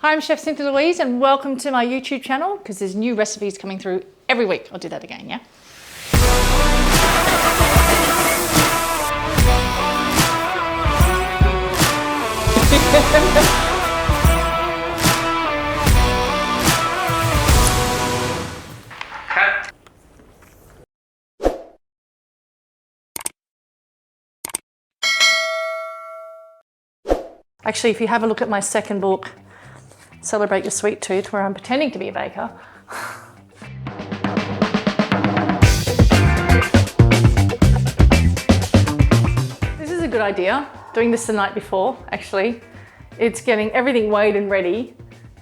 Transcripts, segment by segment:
Hi, I'm Chef Cynthia Louise and welcome to my YouTube channel because there's new recipes coming through every week. I'll do that again, yeah? Actually, if you have a look at my second book, Celebrate Your Sweet Tooth, where I'm pretending to be a baker. This is a good idea, doing this the night before, actually. It's getting everything weighed and ready,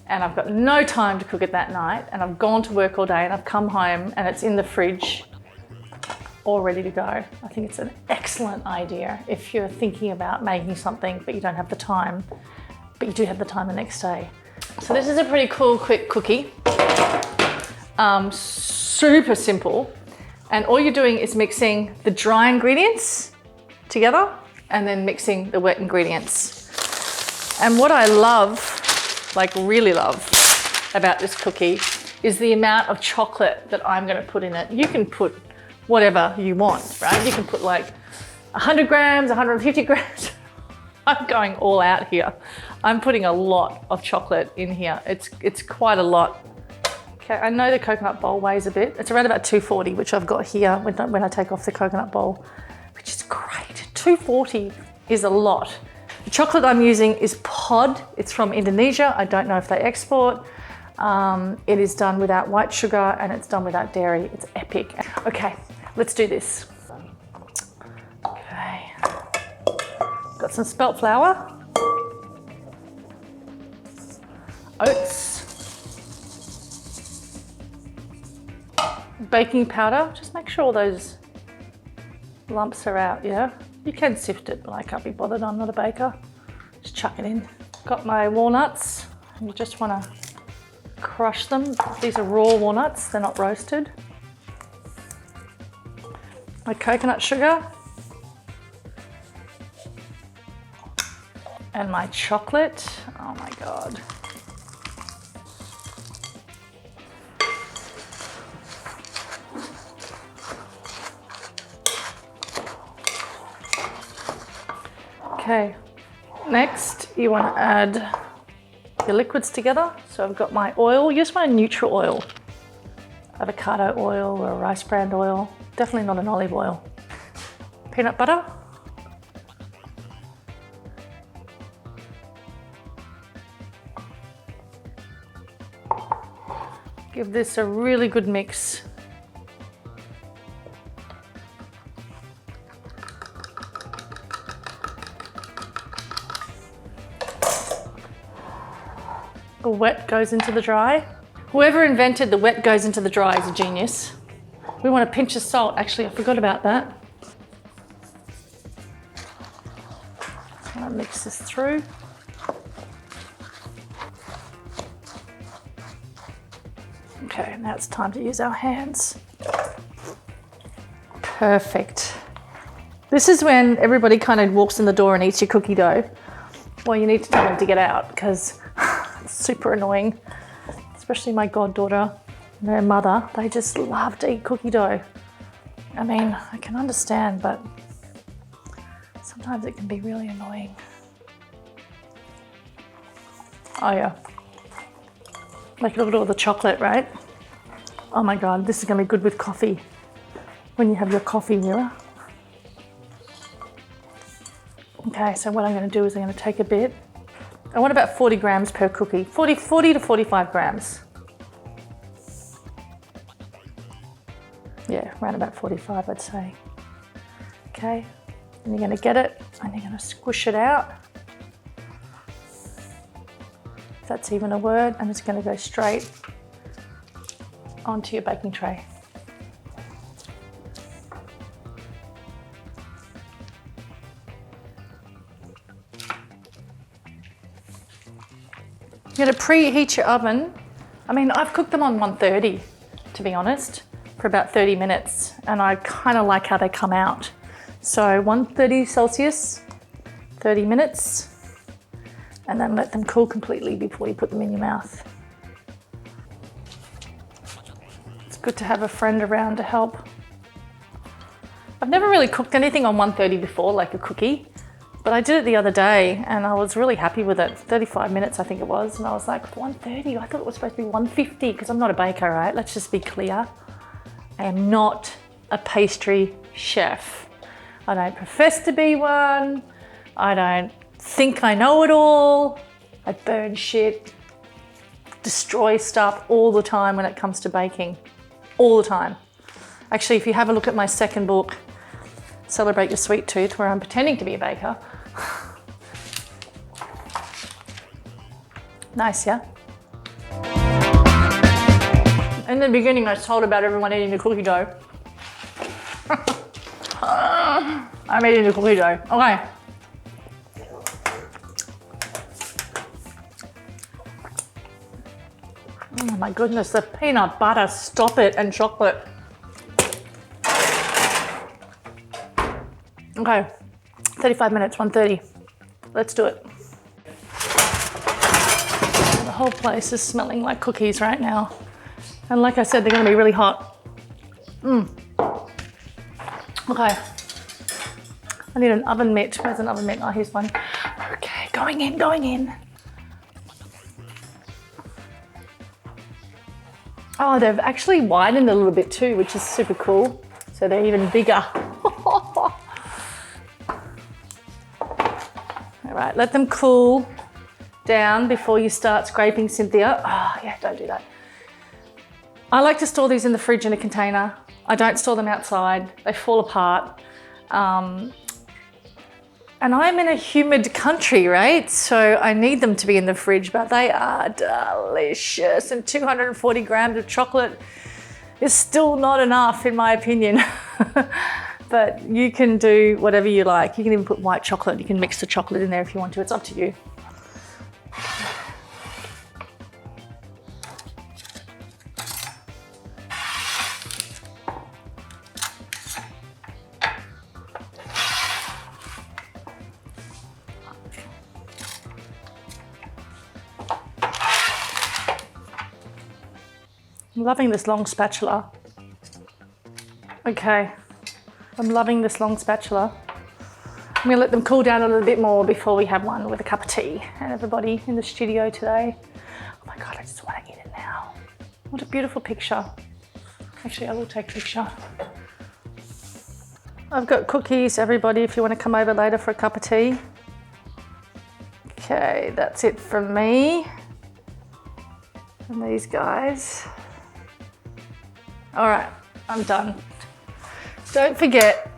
and I've got no time to cook it that night, and I've gone to work all day, and I've come home, and it's in the fridge, all ready to go. I think it's an excellent idea if you're thinking about making something, but you don't have the time, but you do have the time the next day. So this is a pretty cool, quick cookie. Super simple. And all you're doing is mixing the dry ingredients together and then mixing the wet ingredients. And what I love, like really love about this cookie is the amount of chocolate that I'm gonna put in it. You can put whatever you want, right? You can put like 100 grams, 150 grams. I'm going all out here. I'm putting a lot of chocolate in here. It's quite a lot. Okay, I know the coconut bowl weighs a bit. It's around about 240, which I've got here when I take off the coconut bowl, which is great. 240 is a lot. The chocolate I'm using is pod. It's from Indonesia. I don't know if they export. It is done without white sugar and it's done without dairy. It's epic. Okay, let's do this. Okay. Got some spelt flour, oats, baking powder. Just make sure all those lumps are out, yeah? You can sift it, but I can't be bothered, I'm not a baker. Just chuck it in. Got my walnuts, and you just wanna crush them. These are raw walnuts, they're not roasted. My coconut sugar. And my chocolate, oh my God. Okay, next you want to add your liquids together. So I've got my oil, you just want a neutral oil. Avocado oil or rice bran oil, definitely not an olive oil. Peanut butter. Give this a really good mix. The wet goes into the dry. Whoever invented the wet goes into the dry is a genius. We want a pinch of salt. Actually, I forgot about that. I'll mix this through. Okay, now it's time to use our hands. Perfect. This is when everybody kind of walks in the door and eats your cookie dough. Well, you need to tell them to get out because it's super annoying, especially my goddaughter and her mother. They just love to eat cookie dough. I mean, I can understand, but sometimes it can be really annoying. Oh yeah. Like, look at all the chocolate, right? Oh my God, this is gonna be good with coffee. When you have your coffee mirror. Okay, so what I'm gonna do is I'm gonna take a bit. I want about 40 grams per cookie. 40 to 45 grams. Yeah, around about 45, I'd say. Okay, and you're gonna get it and you're gonna squish it out. If that's even a word, and it's going to go straight onto your baking tray. You're going to preheat your oven. I mean, I've cooked them on 130, to be honest, for about 30 minutes, and I kind of like how they come out. So 130 Celsius, 30 minutes. and then let them cool completely before you put them in your mouth. It's good to have a friend around to help. I've never really cooked anything on 130 before, like a cookie, but I did it the other day and I was really happy with it. 35 minutes, I think it was. And I was like, 130? I thought it was supposed to be 150 because I'm not a baker, right? Let's just be clear. I am not a pastry chef. I don't profess to be one. I don't think I know it all. I burn shit, destroy stuff all the time when it comes to baking. All the time. Actually, if you have a look at my second book, Celebrate Your Sweet Tooth, where I'm pretending to be a baker. Nice, yeah? In the beginning, I told about everyone eating the cookie dough. I'm eating the cookie dough. Okay. Oh my goodness, the peanut butter, stop it, and chocolate. Okay, 35 minutes, 130. Let's do it. The whole place is smelling like cookies right now. And like I said, they're gonna be really hot. Okay. I need an oven mitt. Where's an oven mitt? Oh, here's one. Okay, going in, going in. Oh, they've actually widened a little bit too, which is super cool. So they're even bigger. All right, let them cool down before you start scraping, Cynthia. Oh, yeah, don't do that. I like to store these in the fridge in a container. I don't store them outside. They fall apart. And I'm in a humid country, right? So I need them to be in the fridge, but they are delicious. And 240 grams of chocolate is still not enough, in my opinion. But you can do whatever you like. You can even put white chocolate. You can mix the chocolate in there if you want to. It's up to you. I'm loving this long spatula. Okay, I'm loving this long spatula. I'm gonna let them cool down a little bit more before we have one with a cup of tea. And everybody in the studio today. Oh my God, I just wanna eat it now. What a beautiful picture. Actually, I will take a picture. I've got cookies, everybody, if you wanna come over later for a cup of tea. Okay, that's it from me. And these guys. All right, I'm done. Don't forget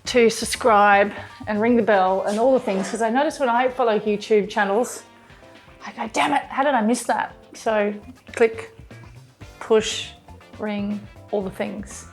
to subscribe and ring the bell and all the things, because I notice when I follow YouTube channels, I go, damn it, how did I miss that? So click, push, ring, all the things.